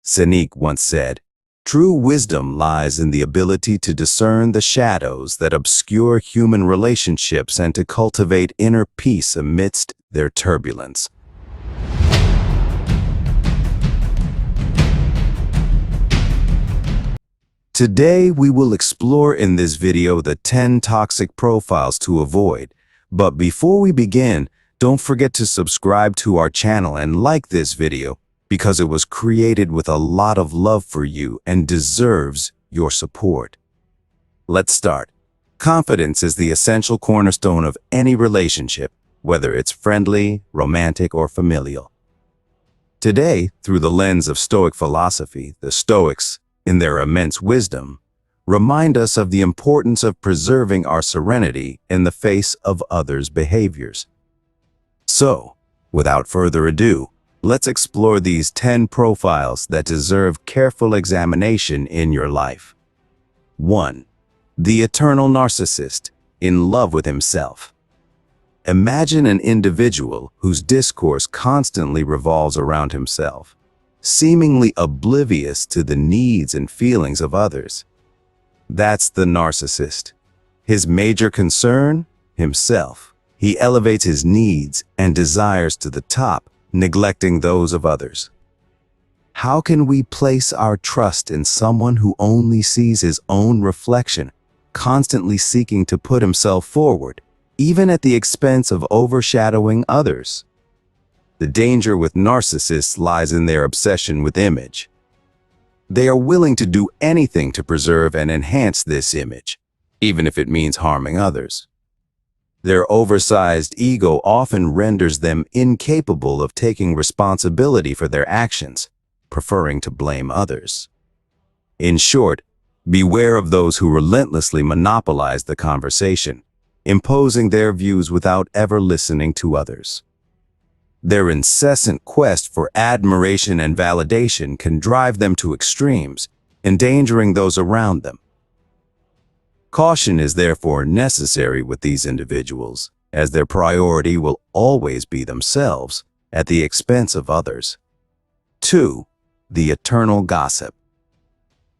Seneca once said, "True wisdom lies in the ability to discern the shadows that obscure human relationships and to cultivate inner peace amidst their turbulence." Today, we will explore in this video the 10 toxic profiles to avoid. But before we begin, don't forget to subscribe to our channel and like this video because it was created with a lot of love for you and deserves your support. Let's start. Confidence is the essential cornerstone of any relationship, whether it's friendly, romantic, or familial. Today, through the lens of Stoic philosophy, the Stoics, in their immense wisdom, remind us of the importance of preserving our serenity in the face of others' behaviors. So, without further ado, let's explore these 10 profiles that deserve careful examination in your life. 1. The eternal narcissist, in love with himself. Imagine an individual whose discourse constantly revolves around himself, seemingly oblivious to the needs and feelings of others. That's the narcissist. His major concern? Himself. He elevates his needs and desires to the top, neglecting those of others. How can we place our trust in someone who only sees his own reflection, constantly seeking to put himself forward, even at the expense of overshadowing others? The danger with narcissists lies in their obsession with image. They are willing to do anything to preserve and enhance this image, even if it means harming others. Their oversized ego often renders them incapable of taking responsibility for their actions, preferring to blame others. In short, beware of those who relentlessly monopolize the conversation, imposing their views without ever listening to others. Their incessant quest for admiration and validation can drive them to extremes, endangering those around them. Caution is therefore necessary with these individuals, as their priority will always be themselves at the expense of others. 2. The eternal gossip.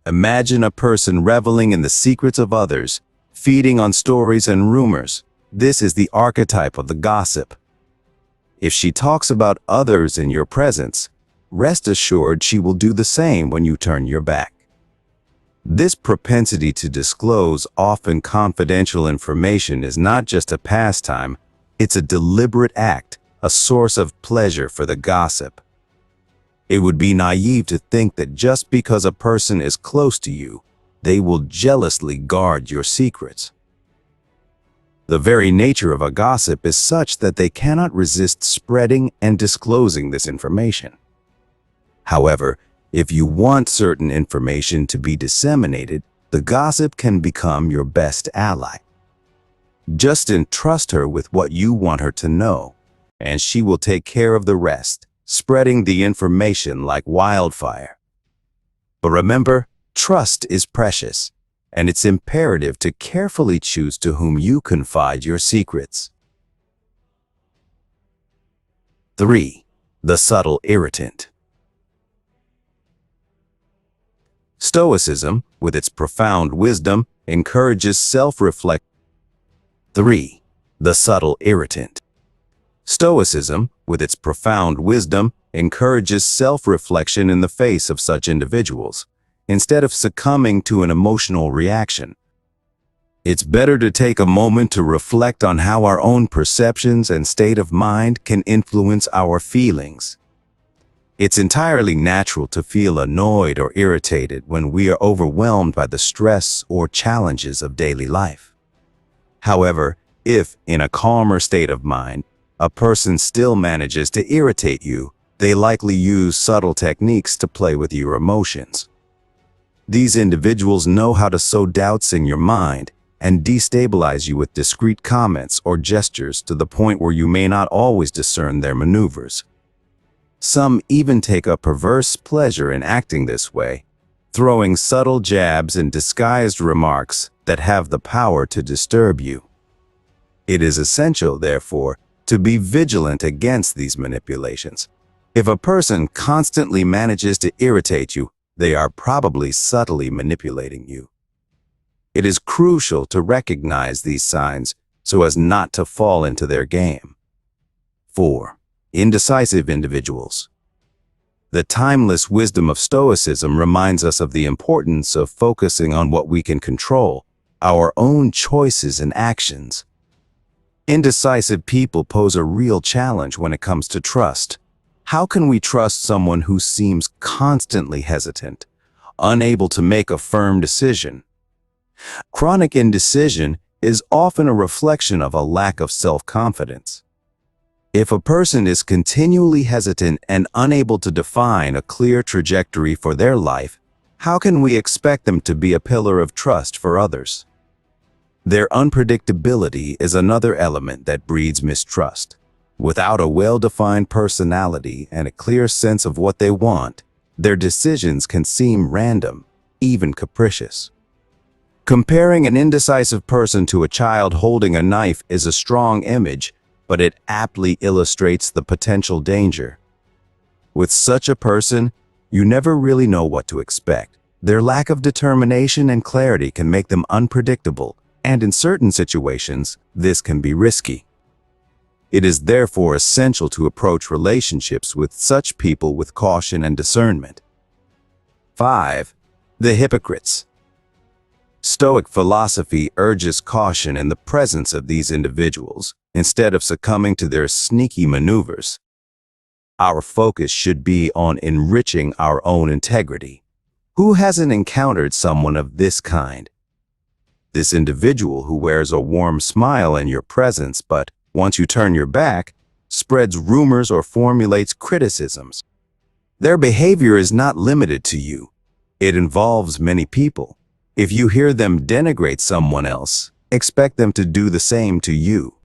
Imagine a person reveling in the secrets of others, feeding on stories and rumors. This is the archetype of the gossip. If she talks about others in your presence, rest assured she will do the same when you turn your back. This propensity to disclose often confidential information is not just a pastime, it's a deliberate act, a source of pleasure for the gossip. It would be naive to think that just because a person is close to you, they will jealously guard your secrets. The very nature of a gossip is such that they cannot resist spreading and disclosing this information. However, if you want certain information to be disseminated, the gossip can become your best ally. Just entrust her with what you want her to know, and she will take care of the rest, spreading the information like wildfire. But remember, trust is precious, and it's imperative to carefully choose to whom you confide your secrets. 3. The subtle irritant. Stoicism, with its profound wisdom, encourages self-reflection. 3. The subtle irritant. Stoicism, with its profound wisdom, encourages self-reflection in the face of such individuals, instead of succumbing to an emotional reaction. It's better to take a moment to reflect on how our own perceptions and state of mind can influence our feelings. It's entirely natural to feel annoyed or irritated when we are overwhelmed by the stress or challenges of daily life. However, if, in a calmer state of mind, a person still manages to irritate you, they likely use subtle techniques to play with your emotions. These individuals know how to sow doubts in your mind and destabilize you with discreet comments or gestures to the point where you may not always discern their maneuvers. Some even take a perverse pleasure in acting this way, throwing subtle jabs and disguised remarks that have the power to disturb you. It is essential, therefore, to be vigilant against these manipulations. If a person constantly manages to irritate you, they are probably subtly manipulating you. It is crucial to recognize these signs so as not to fall into their game. 4. Indecisive individuals. The timeless wisdom of Stoicism reminds us of the importance of focusing on what we can control, our own choices and actions. Indecisive people pose a real challenge when it comes to trust. How can we trust someone who seems constantly hesitant, unable to make a firm decision? Chronic indecision is often a reflection of a lack of self-confidence. If a person is continually hesitant and unable to define a clear trajectory for their life, how can we expect them to be a pillar of trust for others? Their unpredictability is another element that breeds mistrust. Without a well-defined personality and a clear sense of what they want, their decisions can seem random, even capricious. Comparing an indecisive person to a child holding a knife is a strong image, but it aptly illustrates the potential danger. With such a person, you never really know what to expect. Their lack of determination and clarity can make them unpredictable, and in certain situations, this can be risky. It is therefore essential to approach relationships with such people with caution and discernment. 5. The hypocrites. Stoic philosophy urges caution in the presence of these individuals, instead of succumbing to their sneaky maneuvers. Our focus should be on enriching our own integrity. Who hasn't encountered someone of this kind? This individual who wears a warm smile in your presence, but once you turn your back, spreads rumors or formulates criticisms. Their behavior is not limited to you. It involves many people. If you hear them denigrate someone else, expect them to do the same to you.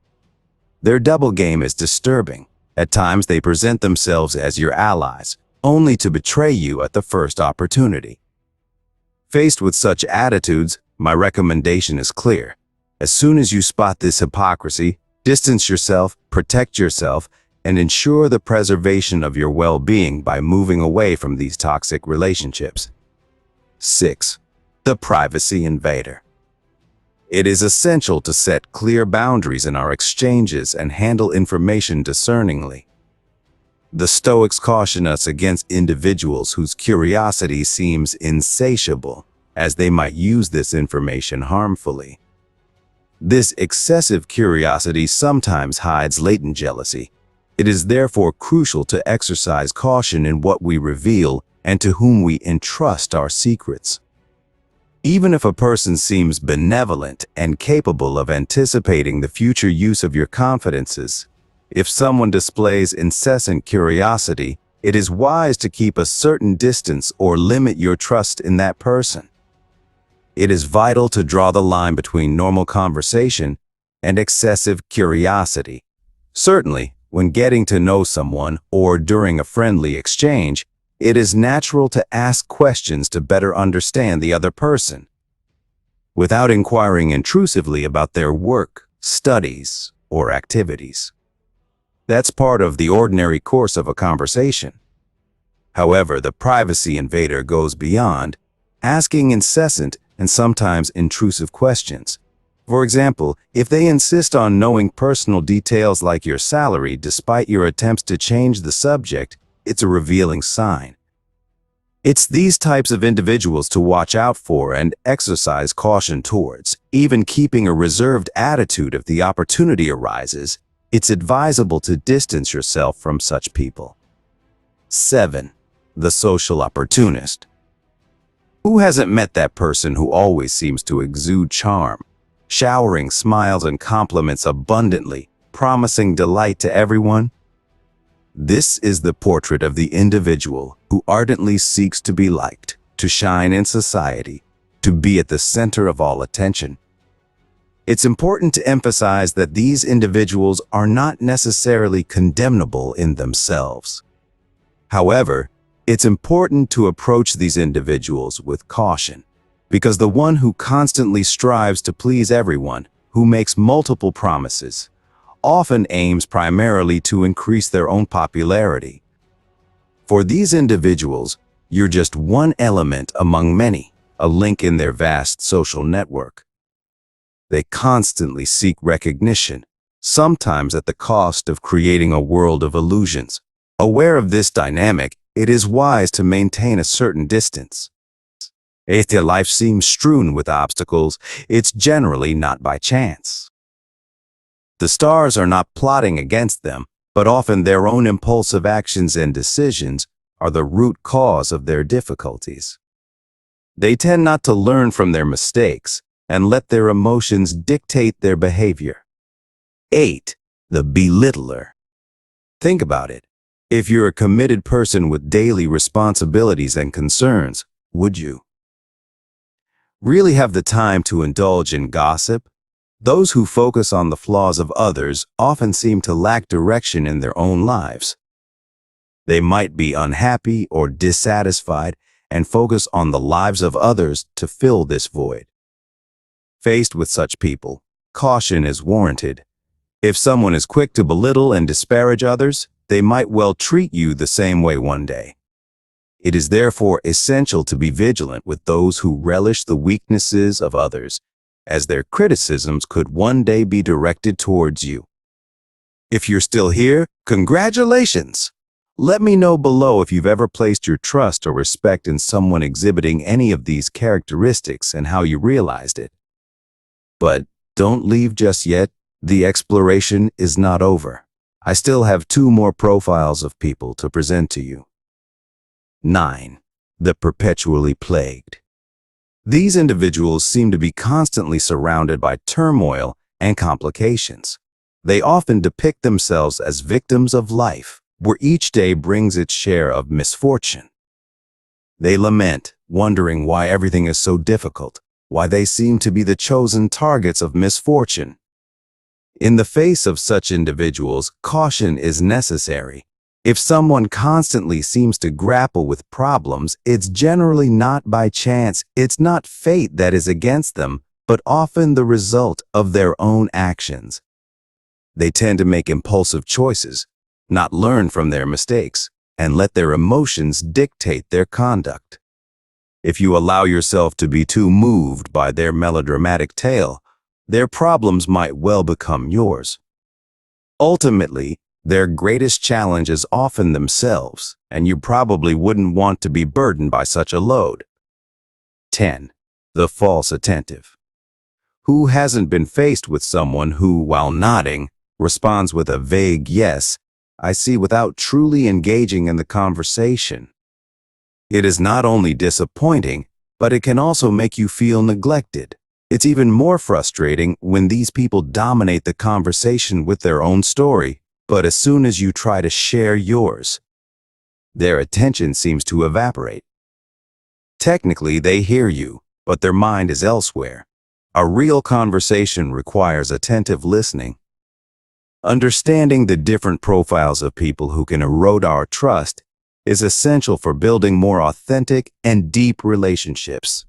Their double game is disturbing. At times they present themselves as your allies, only to betray you at the first opportunity. Faced with such attitudes, my recommendation is clear. As soon as you spot this hypocrisy, distance yourself, protect yourself, and ensure the preservation of your well-being by moving away from these toxic relationships. 6. The privacy invader. It is essential to set clear boundaries in our exchanges and handle information discerningly. The Stoics caution us against individuals whose curiosity seems insatiable, as they might use this information harmfully. This excessive curiosity sometimes hides latent jealousy. It is therefore crucial to exercise caution in what we reveal and to whom we entrust our secrets. Even if a person seems benevolent and capable of anticipating the future use of your confidences, if someone displays incessant curiosity, it is wise to keep a certain distance or limit your trust in that person. It is vital to draw the line between normal conversation and excessive curiosity. Certainly, when getting to know someone or during a friendly exchange, it is natural to ask questions to better understand the other person, without inquiring intrusively about their work, studies, or activities. That's part of the ordinary course of a conversation. However, the privacy invader goes beyond, asking incessant and sometimes intrusive questions. For example, if they insist on knowing personal details like your salary despite your attempts to change the subject, it's a revealing sign. It's these types of individuals to watch out for and exercise caution towards. Even keeping a reserved attitude if the opportunity arises, it's advisable to distance yourself from such people. 7. The social opportunist. Who hasn't met that person who always seems to exude charm, showering smiles and compliments abundantly, promising delight to everyone? This is the portrait of the individual who ardently seeks to be liked, to shine in society, to be at the center of all attention. It's important to emphasize that these individuals are not necessarily condemnable in themselves. However, it's important to approach these individuals with caution, because the one who constantly strives to please everyone, who makes multiple promises, often aims primarily to increase their own popularity. For these individuals, you're just one element among many, a link in their vast social network. They constantly seek recognition, sometimes at the cost of creating a world of illusions. Aware of this dynamic, it is wise to maintain a certain distance. If their life seems strewn with obstacles, it's generally not by chance. The stars are not plotting against them, but often their own impulsive actions and decisions are the root cause of their difficulties. They tend not to learn from their mistakes and let their emotions dictate their behavior. 8. The belittler. Think about it. If you're a committed person with daily responsibilities and concerns, would you really have the time to indulge in gossip? Those who focus on the flaws of others often seem to lack direction in their own lives. They might be unhappy or dissatisfied and focus on the lives of others to fill this void. Faced with such people, caution is warranted. If someone is quick to belittle and disparage others, they might well treat you the same way one day. It is therefore essential to be vigilant with those who relish the weaknesses of others, as their criticisms could one day be directed towards you. If you're still here, congratulations! Let me know below if you've ever placed your trust or respect in someone exhibiting any of these characteristics and how you realized it. But don't leave just yet. The exploration is not over. I still have 2 more profiles of people to present to you. 9. The perpetually plagued. These individuals seem to be constantly surrounded by turmoil and complications. They often depict themselves as victims of life, where each day brings its share of misfortune. They lament, wondering why everything is so difficult, why they seem to be the chosen targets of misfortune. In the face of such individuals, caution is necessary. If someone constantly seems to grapple with problems, it's generally not by chance. It's not fate that is against them, but often the result of their own actions. They tend to make impulsive choices, not learn from their mistakes, and let their emotions dictate their conduct. If you allow yourself to be too moved by their melodramatic tale, their problems might well become yours. Ultimately, their greatest challenge is often themselves, and you probably wouldn't want to be burdened by such a load. 10. The false attentive. Who hasn't been faced with someone who, while nodding, responds with a vague yes, I see, without truly engaging in the conversation? It is not only disappointing, but it can also make you feel neglected. It's even more frustrating when these people dominate the conversation with their own story, but as soon as you try to share yours, their attention seems to evaporate. Technically, they hear you, but their mind is elsewhere. A real conversation requires attentive listening. Understanding the different profiles of people who can erode our trust is essential for building more authentic and deep relationships.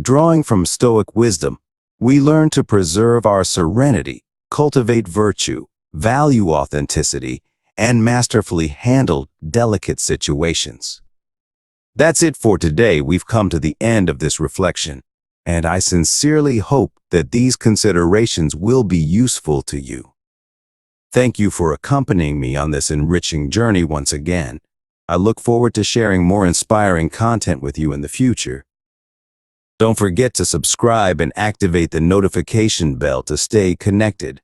Drawing from Stoic wisdom, we learn to preserve our serenity, cultivate virtue, value authenticity, and masterfully handle delicate situations. That's it for today. We've come to the end of this reflection, and I sincerely hope that these considerations will be useful to you. Thank you for accompanying me on this enriching journey once again. I look forward to sharing more inspiring content with you in the future. Don't forget to subscribe and activate the notification bell to stay connected.